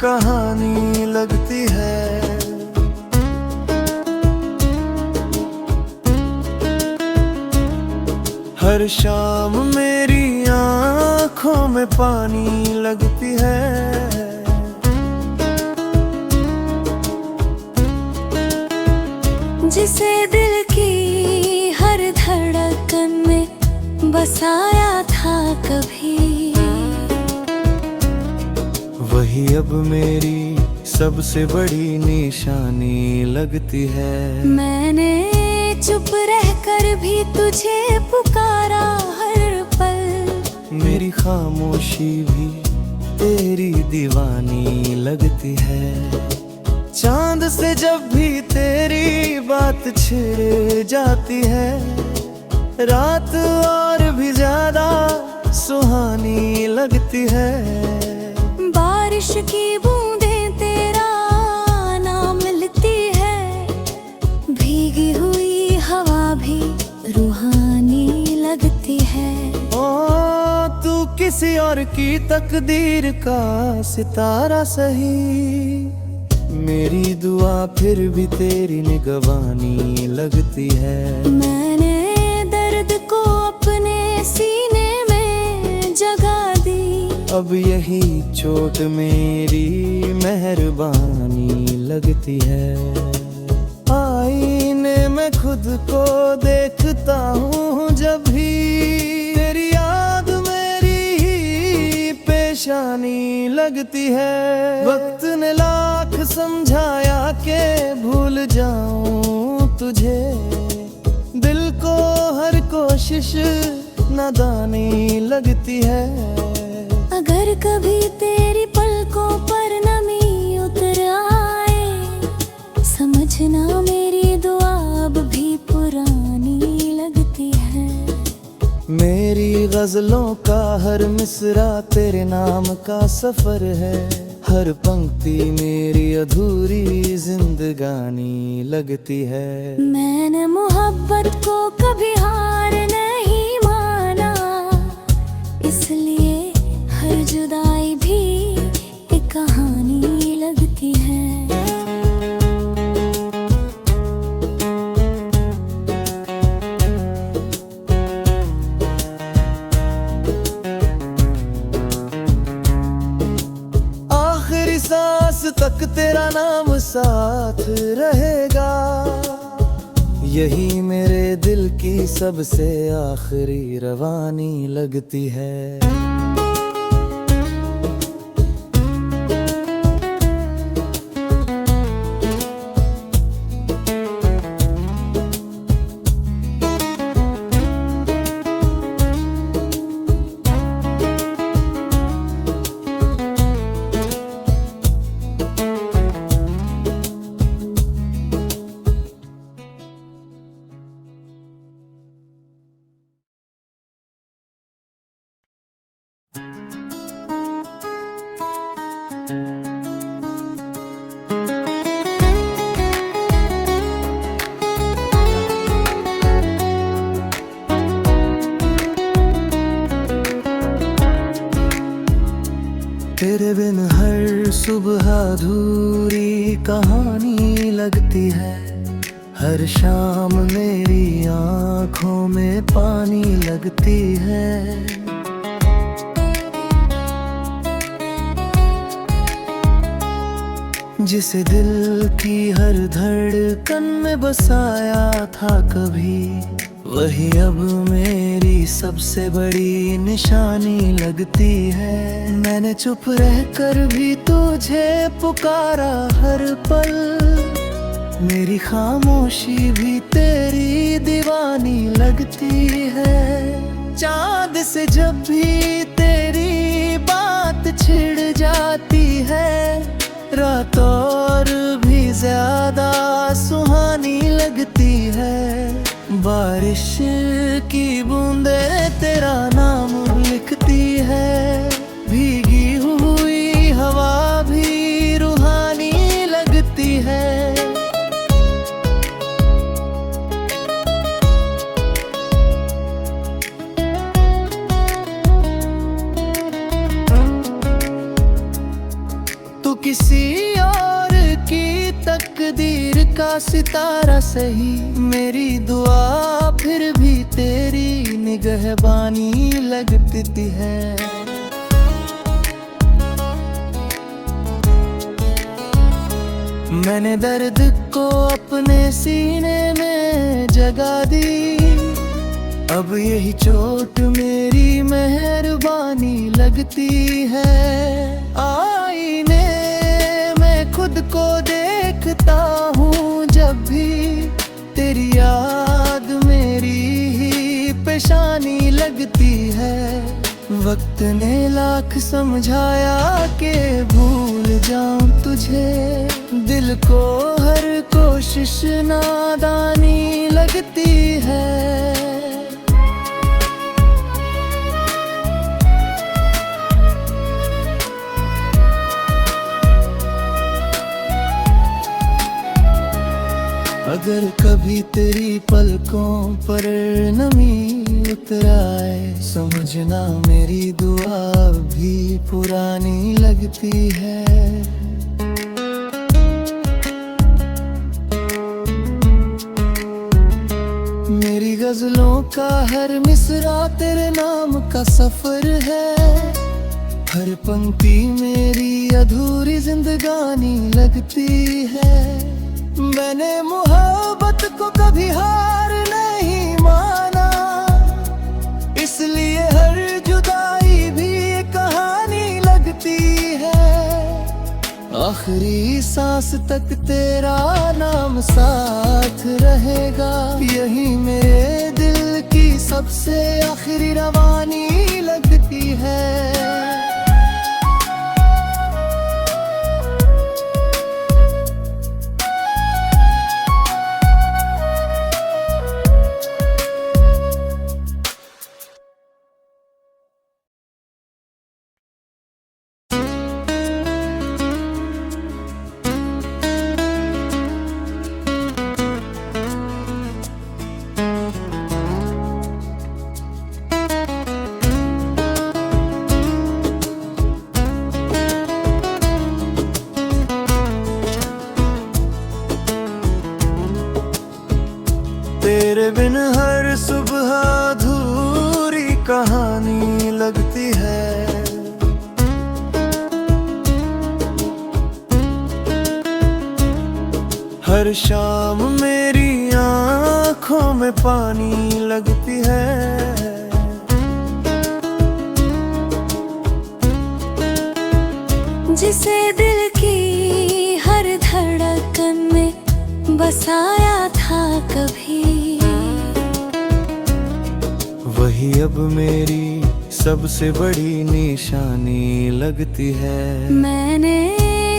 कहानी लगती है। हर शाम मेरी आँखों में पानी लगती है। जिसे दिल की हर धड़कन में बसाया था कभी, वही अब मेरी सबसे बड़ी निशानी लगती है। मैंने चुप रहकर भी तुझे पुकारा हर पल, मेरी खामोशी भी तेरी दीवानी लगती है। चांद से जब भी तेरी बात छिड़ जाती है, रात और भी ज्यादा सुहानी लगती है। बारिश की बूंदें तेरा नाम मिलती है, भीगी हुई हवा भी रूहानी लगती है। ओ तू किसी और की तकदीर का सितारा सही, मेरी दुआ फिर भी तेरी निगवानी लगती है। मैंने दर्द को अपने सीने में जगा दी, अब यही चोट मेरी मेहरबानी लगती है। आईने में खुद को देखता हूँ जब भी, तेरी याद मेरी ही पेशानी लगती है। वक्त ने लाख समझाया के भूल जाऊं तुझे, दिल को हर कोशिश नादानी लगती है। अगर कभी तेरी पलकों पर नमी उतर आए, समझना मेरी दुआ अब भी पुरानी लगती है। मेरी गजलों का हर मिसरा तेरे नाम का सफर है। हर पंक्ति मेरी अधूरी जिंदगानी लगती है। मैंने मोहब्बत को कभी हार नहीं माना, इसलिए हर जुदाई भी एक कहानी लगती है। आखिरी सांस तक तेरा नाम साथ रहेगा, यही मेरे दिल की सबसे आखिरी रवानी लगती है। तेरे बिन हर सुबह अधूरी कहानी लगती है। हर शाम मेरी आँखों में पानी लगती है। जिसे दिल की हर धड़कन में बसाया था कभी, वही अब मेरी सबसे बड़ी निशानी लगती है। मैंने चुप रहकर भी तुझे पुकारा हर पल, मेरी खामोशी भी तेरी दीवानी लगती है। चांद से जब भी तेरी बात छिड़ जाती है, रात और भी ज्यादा सुहानी लगती है। बारिश की बूंदें तेरा नाम लिखती है, भीगी हुई हवा भी रूहानी लगती है। किसी और की तकदीर का सितारा सही, मेरी दुआ फिर भी तेरी निगहबानी लगती है। मैंने दर्द को अपने सीने में जगा दी, अब यही चोट मेरी मेहरबानी लगती है। आईने में खुद को देखता हूँ जब भी, तेरी याद मेरी ही पेशानी लगती है। वक्त ने लाख समझाया कि भूल जाऊं तुझे, दिल को हर कोशिश नादानी लगती है। अगर कभी तेरी पलकों पर नमी उतर आए, समझना मेरी दुआ भी पुरानी लगती है। मेरी गजलों का हर मिसरा तेरे नाम का सफर है, हर पंक्ति मेरी अधूरी जिंदगानी लगती है। मैंने मोहब्बत को कभी हार नहीं माना, इसलिए हर जुदाई भी एक कहानी लगती है। आखिरी सांस तक तेरा नाम साथ रहेगा, यही मेरे दिल की सबसे आखिरी रवानी लगती है। तेरे बिन हर सुबह अधूरी कहानी लगती है। हर शाम मेरी आँखों में पानी लगती है। जिसे दिल की हर धड़कन में बसाया था कभी, वही अब मेरी सबसे बड़ी निशानी लगती है। मैंने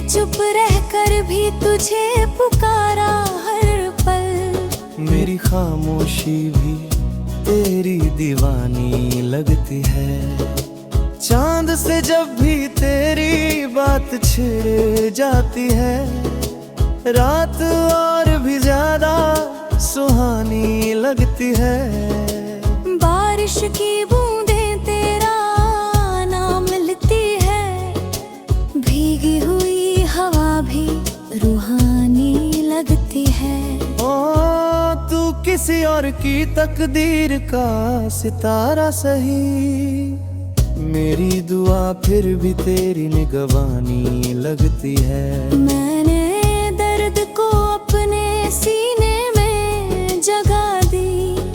चुप रहकर भी तुझे पुकारा हर पल, मेरी खामोशी भी तेरी दीवानी लगती है। चांद से जब भी तेरी बात छिड़ जाती है, रात और भी ज्यादा सुहानी लगती है। बारिश की बूंदें तेरा नाम मिलती है, भीगी हुई हवा भी रूहानी लगती है। ओ तू किसी और की तकदीर का सितारा सही, मेरी दुआ फिर भी तेरी निगहबानी लगती है। मैंने दर्द को अपने सीने में जगा दी,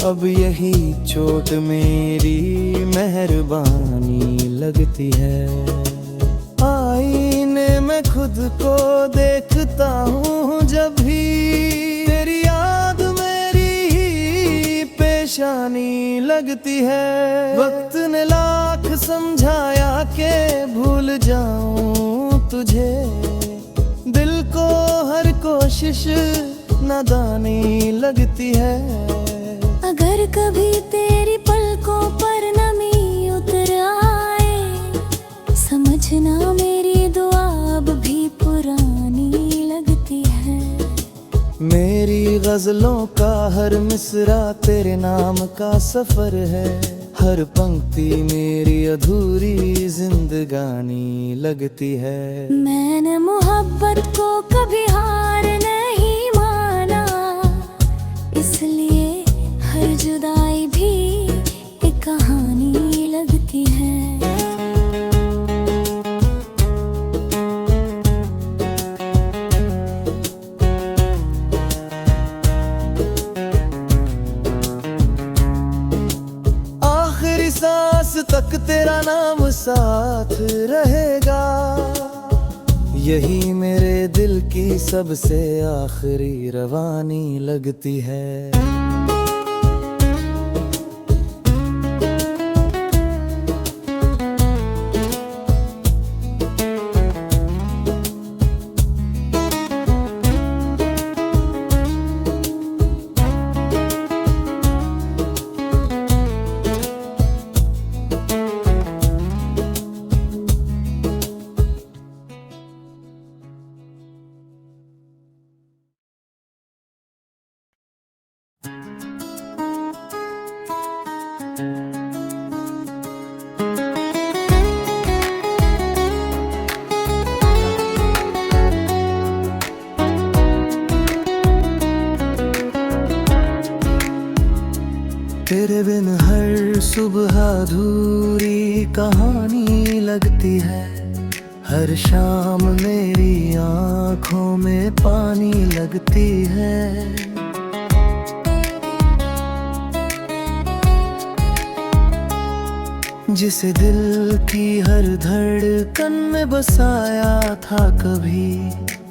अब यही चोट मेरी मेहरबानी लगती है। आईने में खुद को देखता हूँ जब भी, तेरी याद मेरी ही पेशानी लगती है। वक्त ने लाख समझाया के भूल जाऊं तुझे, दिल को हर कोशिश नादानी लगती है। अगर कभी तेरी पलकों पर नमी उतर आए, समझना मेरी दुआ अब भी पुरानी लगती है। मेरी गजलों का हर मिसरा तेरे नाम का सफर है, हर पंक्ति मेरी अधूरी जिंदगानी लगती है। मैंने मोहब्बत को कभी हार नहीं माना, इसलिए हर जुदाई भी एक कहानी लगती है। आखिरी सांस तक तेरा नाम साथ रहेगा, यही मेरे दिल की सबसे आखिरी रवानी लगती है। तेरे बिन हर सुबह अधूरी कहानी लगती है, हर शाम मेरी आँखों में पानी लगती है। जिसे दिल की हर धड़कन में बसाया था कभी,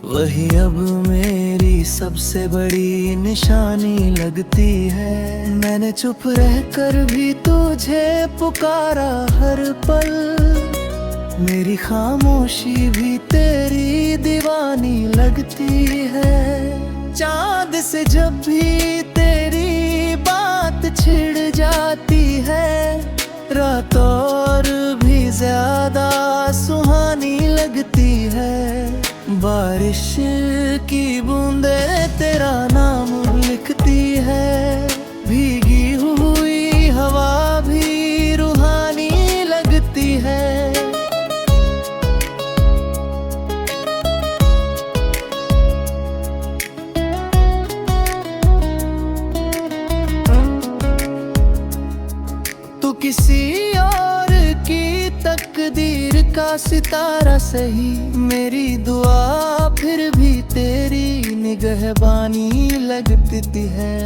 वही अब मेरी सबसे बड़ी निशानी लगती है। मैंने चुप रहकर भी तुझे पुकारा हर पल, मेरी खामोशी भी तेरी दीवानी लगती है। चांद से जब भी तेरी बात छिड़ जाती है, रात और भी ज्यादा सुहानी लगती है। बारिश की बूंदें तेरा नाम लिखती है, भीगी हुई हवा भी रूहानी लगती है। तू किसी और की तकदीर का सितारा सही, मेरी दुआ फिर भी तेरी निगहबानी लगती है।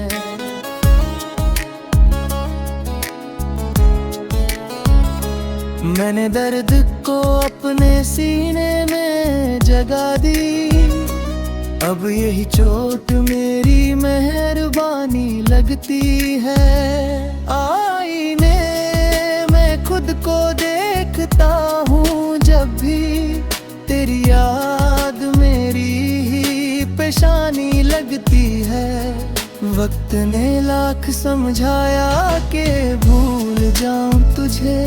मैंने दर्द को अपने सीने में जगा दी, अब यही चोट मेरी मेहरबानी लगती है। आईने में खुद को देखता हूँ जब भी, तेरी याद मेरी ही पेशानी लगती है। वक्त ने लाख समझाया कि भूल जाऊं तुझे,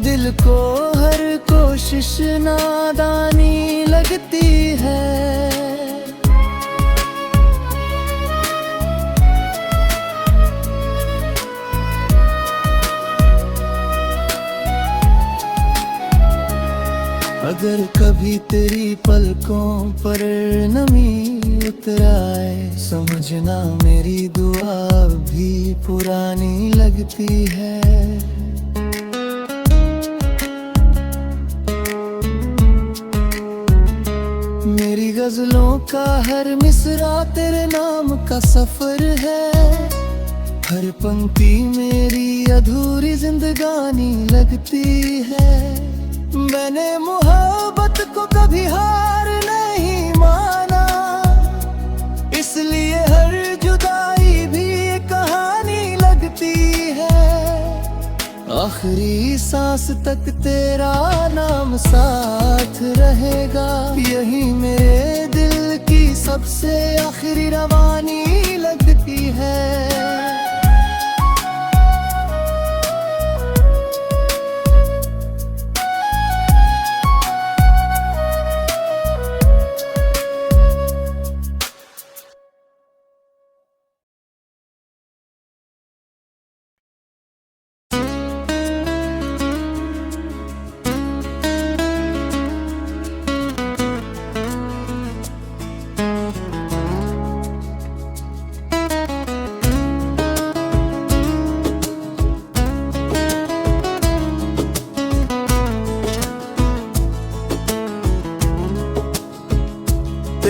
दिल को हर कोशिश नादानी लगती है। अगर कभी तेरी पलकों पर नमी उतर आए, समझना मेरी दुआ भी पुरानी लगती है। मेरी गजलों का हर मिसरा तेरे नाम का सफर है, हर पंक्ति मेरी अधूरी जिंदगानी लगती है। मैंने मोहब्बत को कभी हार नहीं माना, इसलिए हर जुदाई भी एक कहानी लगती है। आखिरी सांस तक तेरा नाम साथ रहेगा, यही मेरे दिल की सबसे आखिरी रवानी लगती है।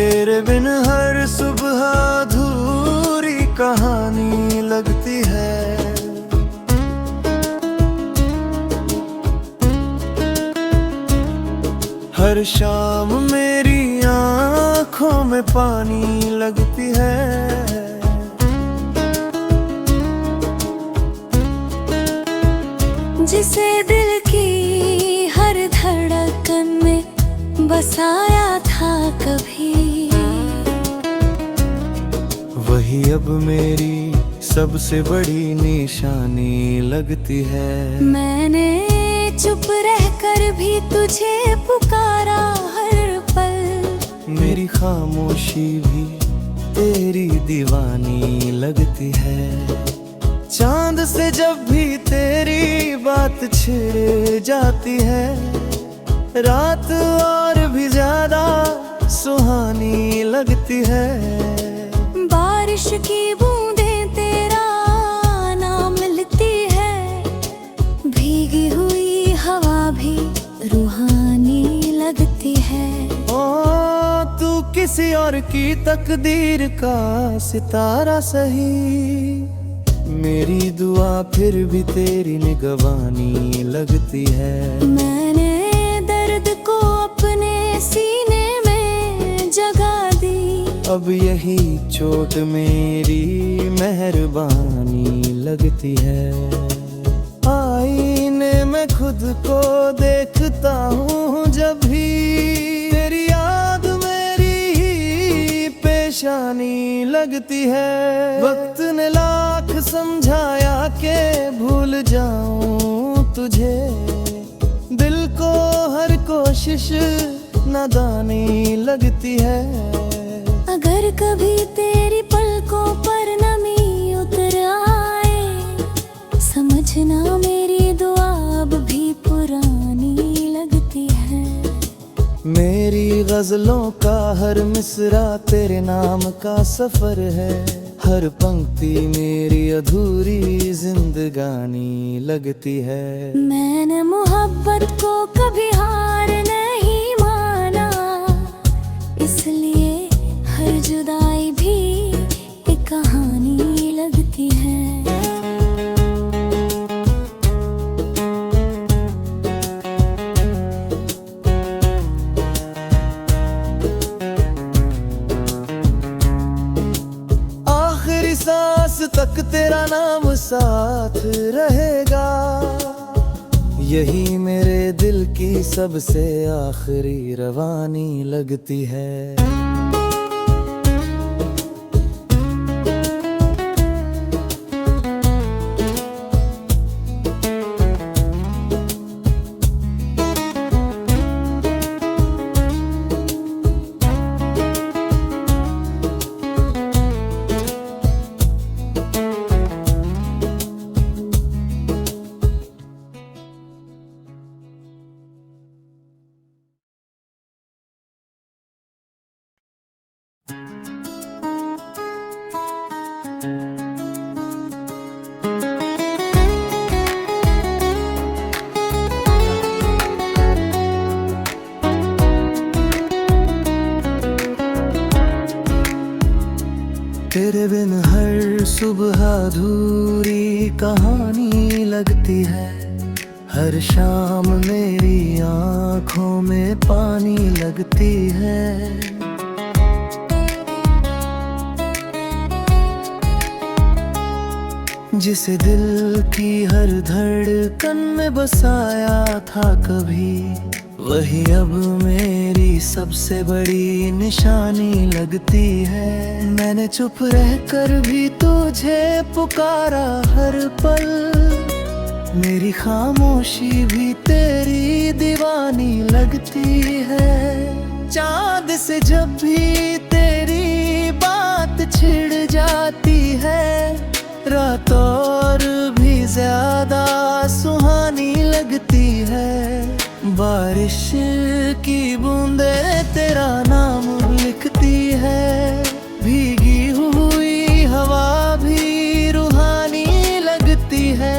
तेरे बिन हर सुबह अधूरी कहानी लगती है। हर शाम मेरी आँखों में पानी लगती है। जिसे दिल की हर धड़कन में बसाया था कभी, वही अब मेरी सबसे बड़ी निशानी लगती है। मैंने चुप रहकर भी तुझे पुकारा हर पल, मेरी खामोशी भी तेरी दीवानी लगती है। चांद से जब भी तेरी बात छिड़ जाती है, रात और भी ज्यादा सुहानी लगती है। बारिश की बूंदें तेरा नाम मिलती है, भीगी हुई हवा भी रूहानी लगती है। ओ तू किसी और की तकदीर का सितारा सही, मेरी दुआ फिर भी तेरी निगवानी लगती है। मैंने दर्द को अपने सीने में जगा दी, अब यही चोट मेरी मेहरबानी लगती है। आईने में खुद को देखता हूँ जब भी, तेरी याद मेरी ही पेशानी लगती है। वक्त ने लाख समझाया के भूल जाऊं तुझे, दिल को हर कोशिश नादानी लगती है। अगर कभी तेरी पलकों पर नमी उतर आए, समझना मेरी दुआ अब भी पुरानी लगती है। मेरी गजलों का हर मिसरा तेरे नाम का सफर है, हर पंक्ति मेरी अधूरी जिंदगानी लगती है। मैंने मोहब्बत को कभी हार नहीं माना, इसलिए हर जुदाई भी एक कहानी लगती है। आखिरी सांस तक तेरा नाम साथ रहेगा, यही मेरे दिल की सबसे आखिरी रवानी लगती है। तेरे बिन हर सुबह अधूरी कहानी लगती है। हर शाम मेरी आँखों में पानी लगती है। जिसे दिल की हर धड़कन में बसाया था कभी, वही अब मेरी सबसे बड़ी निशानी लगती है। मैंने चुप रहकर भी तुझे पुकारा हर पल, मेरी खामोशी भी तेरी दीवानी लगती है। चांद से जब भी तेरी बात छिड़ जाती है, रात और भी ज्यादा सुहानी लगती है। बारिश की बूंदें तेरा नाम लिखती है, भीगी हुई हवा भी रूहानी लगती है।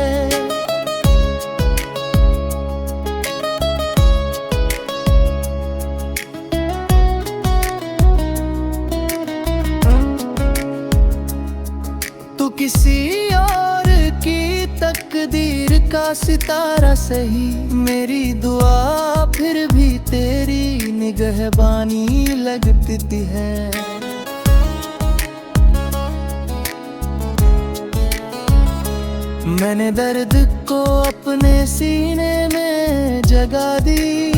सितारा सही, मेरी दुआ फिर भी तेरी निगहबानी लगती है। मैंने दर्द को अपने सीने में जगा दी,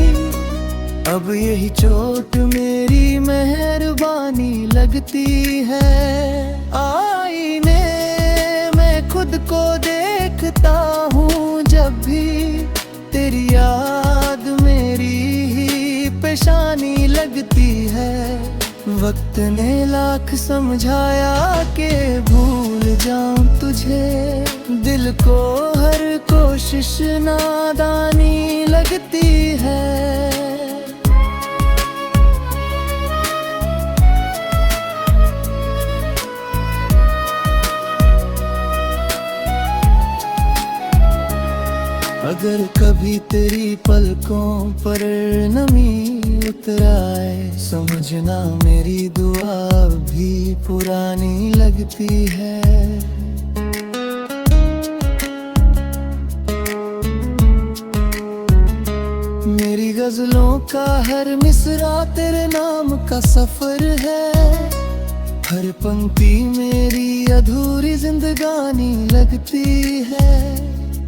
अब यही चोट मेरी मेहरबानी लगती है। आईने में खुद को देखता हूँ जब भी, तेरी याद मेरी ही पेशानी लगती है। वक्त ने लाख समझाया कि भूल जाऊं तुझे, दिल को हर कोशिश नादानी लगती है। अगर कभी तेरी पलकों पर नमी उतर आए, समझना मेरी दुआ भी पुरानी लगती है। मेरी गजलों का हर मिसरा तेरे नाम का सफर है, हर पंक्ति मेरी अधूरी जिंदगानी लगती है।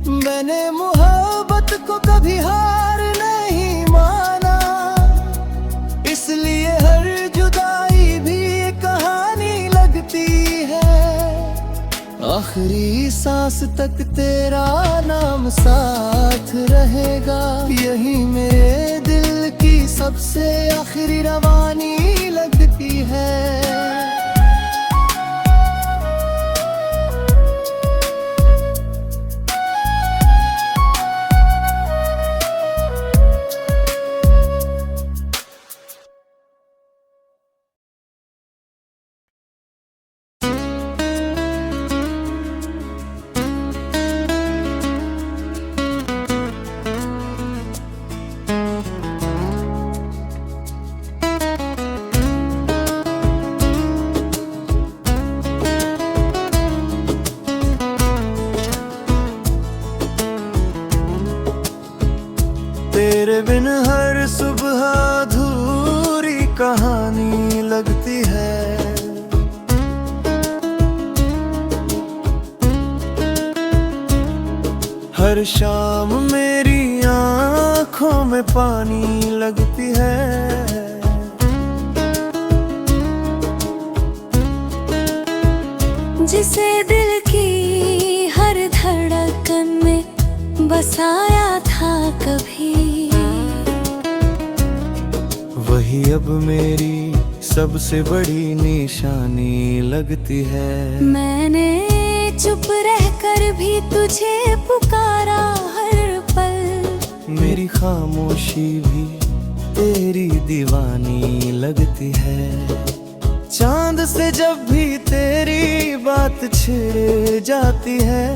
मैंने मोहब्बत को कभी हार नहीं माना, इसलिए हर जुदाई भी एक कहानी लगती है। आखिरी सांस तक तेरा नाम साथ रहेगा, यही मेरे दिल की सबसे आखिरी रवानी लगती है। तेरे बिन हर सुबह अधूरी कहानी लगती है। हर शाम मेरी आँखों में पानी लगती है। जिसे दिल की हर धड़कन में बसाया था कभी, वही अब मेरी सबसे बड़ी निशानी लगती है। मैंने चुप रहकर भी तुझे पुकारा हर पल, मेरी खामोशी भी तेरी दीवानी लगती है। चांद से जब भी तेरी बात छिड़ जाती है,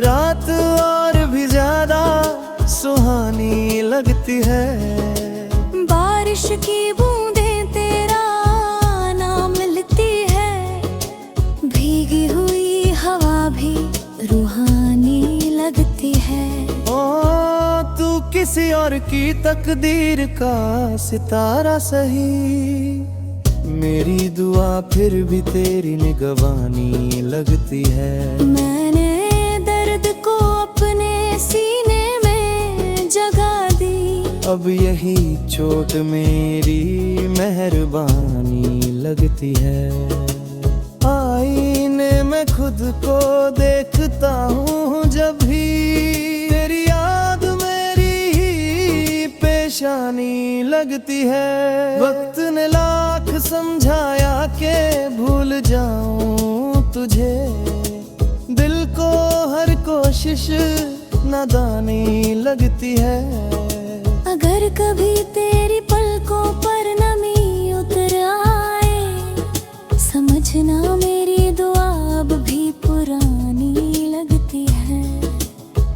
रात और भी ज्यादा सुहानी लगती है। बारिश की बूंदें तेरा नाम मिलती है, भीगी हुई हवा भी रूहानी लगती है। ओ तू किसी और की तकदीर का सितारा सही, मेरी दुआ फिर भी तेरी निगहबानी लगती है। मैंने दर्द को अपने सीने में जगा दी, अब यही चोट मेरी मेहरबानी लगती है। आईने में खुद को देखता हूँ जब भी, तेरी याद मेरी ही पेशानी लगती है। वक्त ने लाख समझाया कि भूल जाऊं तुझे, दिल को हर कोशिश नादानी लगती है। अगर कभी तेरी पलकों पर नमी उतर आए, समझना मेरी दुआ अब भी पुरानी लगती है।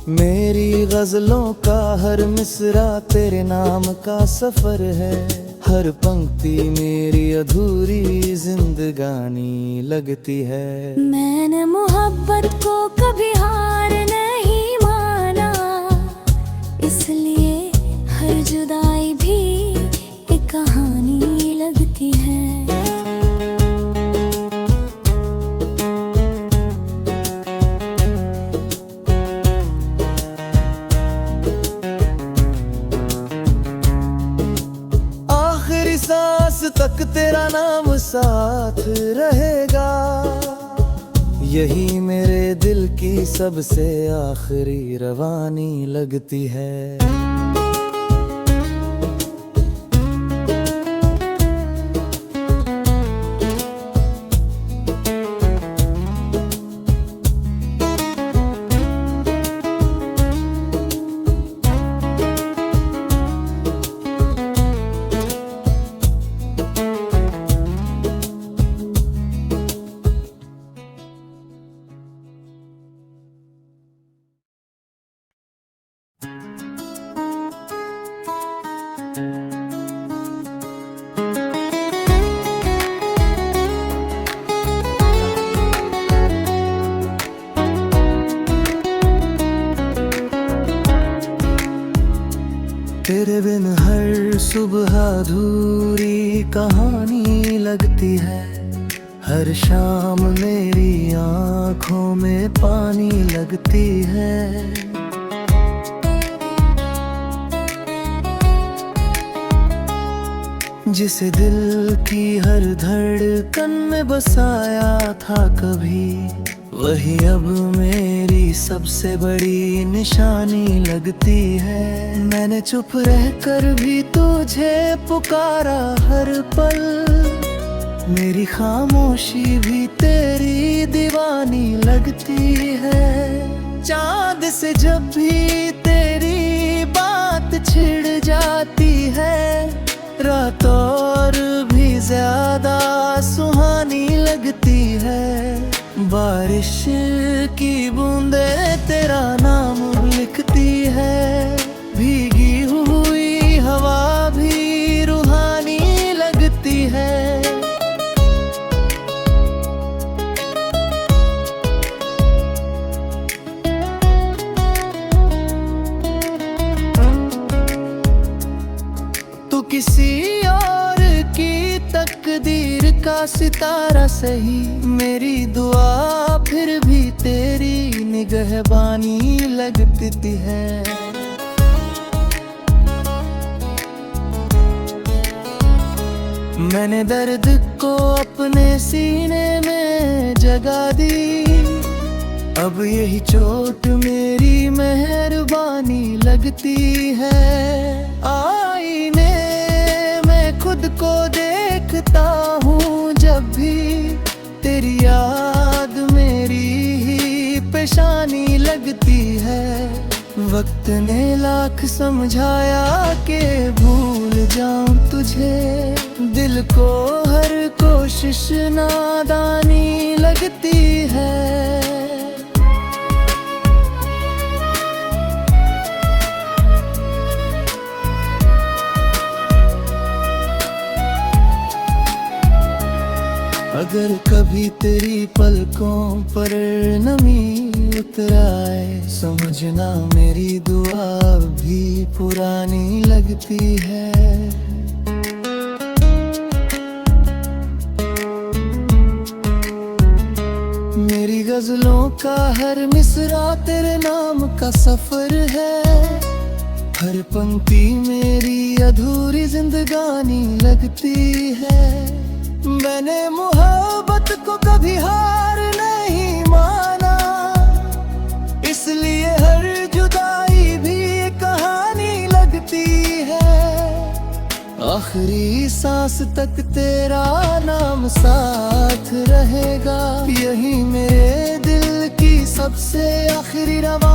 मेरी गजलों का हर मिसरा तेरे नाम का सफर है, हर पंक्ति मेरी अधूरी जिंदगानी लगती है। मैंने मोहब्बत को कभी हार नहीं माना, इसलिए हर जुदाई भी एक कहानी लगती है। आखिरी सांस तक तेरा नाम साथ रहेगा, यही मेरे दिल की सबसे आखिरी रवानी लगती है। तेरे बिन हर सुबह अधूरी कहानी लगती है, हर शाम मेरी आँखों में पानी लगती है। जिसे दिल की हर धड़कन में बसाया था कभी, वही अब मेरी सबसे बड़ी निशानी लगती है। मैंने चुप रहकर भी तुझे पुकारा हर पल, मेरी खामोशी भी तेरी दीवानी लगती है। चांद से जब भी तेरी बात छिड़ जाती है, रात और भी ज्यादा सुहानी लगती है। बारिश की बूंदें तेरा नाम लिखती है, भीगी हुई हवा भी रूहानी लगती है। तू किसी और की तकदीर का सितारा सही, मेरी दुआ फिर भी तेरी निगहबानी लगती है। मैंने दर्द को अपने सीने में जगा दी, अब यही चोट मेरी मेहरबानी लगती है। आईने में खुद को देखता हूँ जब भी, तेरी याद मेरी ही पेशानी लगती है। वक्त ने लाख समझाया कि भूल जाऊं तुझे, दिल को हर कोशिश नादानी लगती है। अगर कभी तेरी पलकों पर नमी उतर आए, समझना मेरी दुआ भी पुरानी लगती है। मेरी गजलों का हर मिसरा तेरे नाम का सफर है, हर पंक्ति मेरी अधूरी जिंदगानी लगती है। मैंने मोहब्बत को कभी हार नहीं माना, इसलिए हर जुदाई भी एक कहानी लगती है। आखिरी सांस तक तेरा नाम साथ रहेगा, यही मेरे दिल की सबसे आखिरी रवा